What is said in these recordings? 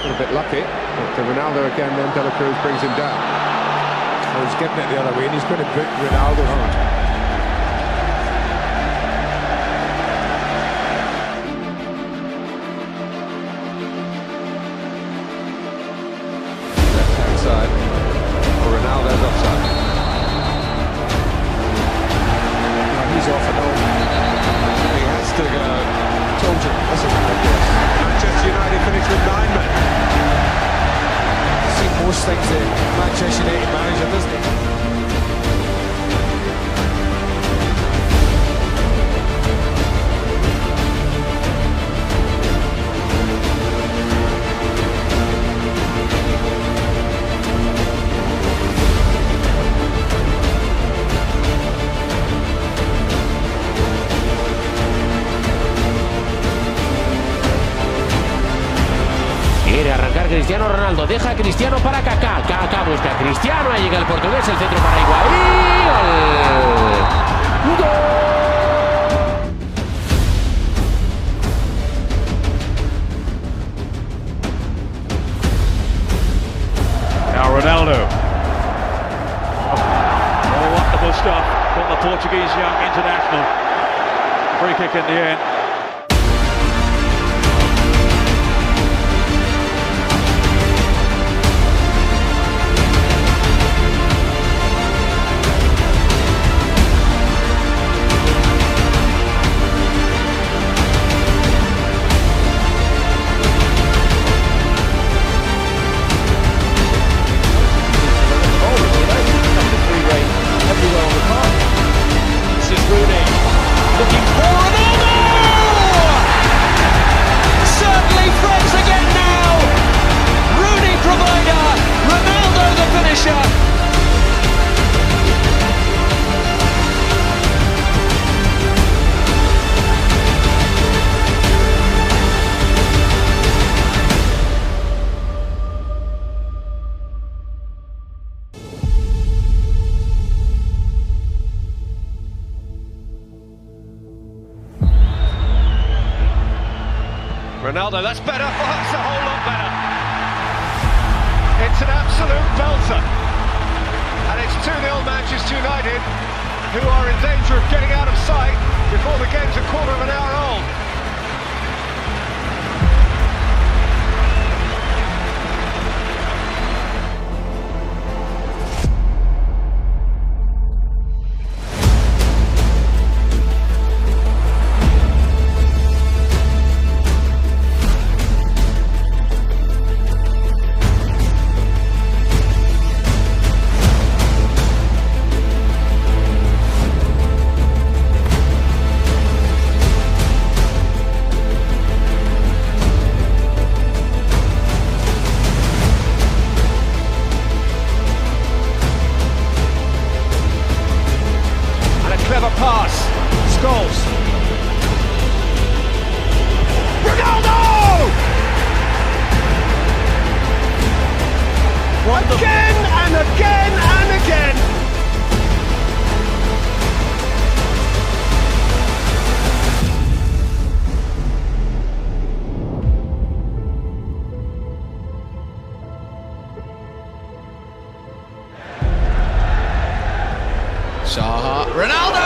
little bit lucky, but Ronaldo again, then De La Cruz brings him down. So he's getting it the other way, and he's going to put Ronaldo on. Side. Oh, Ronaldo's offside. Well, he's off and on. He has to go. Told you, that's a ridiculous. Manchester United finished with 9 men. See most things that Manchester United manager, doesn't he? Quiere arrancar Cristiano Ronaldo, deja a Cristiano para Kaká. Kaká busca a Cristiano, ahí llega el portugués, el centro para Higuaín. ¡Gol! Now Ronaldo. Oh, wonderful stuff from the Portuguese young international. Free kick in the end. Looking for Ronaldo! Certainly friends again now! Rooney provider, Ronaldo the finisher! Ronaldo, that's better. Oh, that's a whole lot better. It's an absolute belter. And it's 2-0 Manchester United, who are in danger of getting out of sight before the game's a quarter of an hour old. Clever pass. Scholes. Ronaldo! Again and again and again. Zaha, Ronaldo!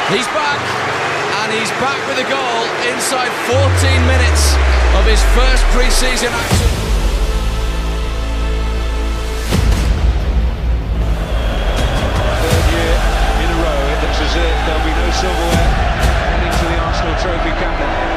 He's back, and he's back with a goal inside 14 minutes of his first pre-season action. Third year in a row, it looks as if there'll be no silverware heading to the Arsenal Trophy cabinet.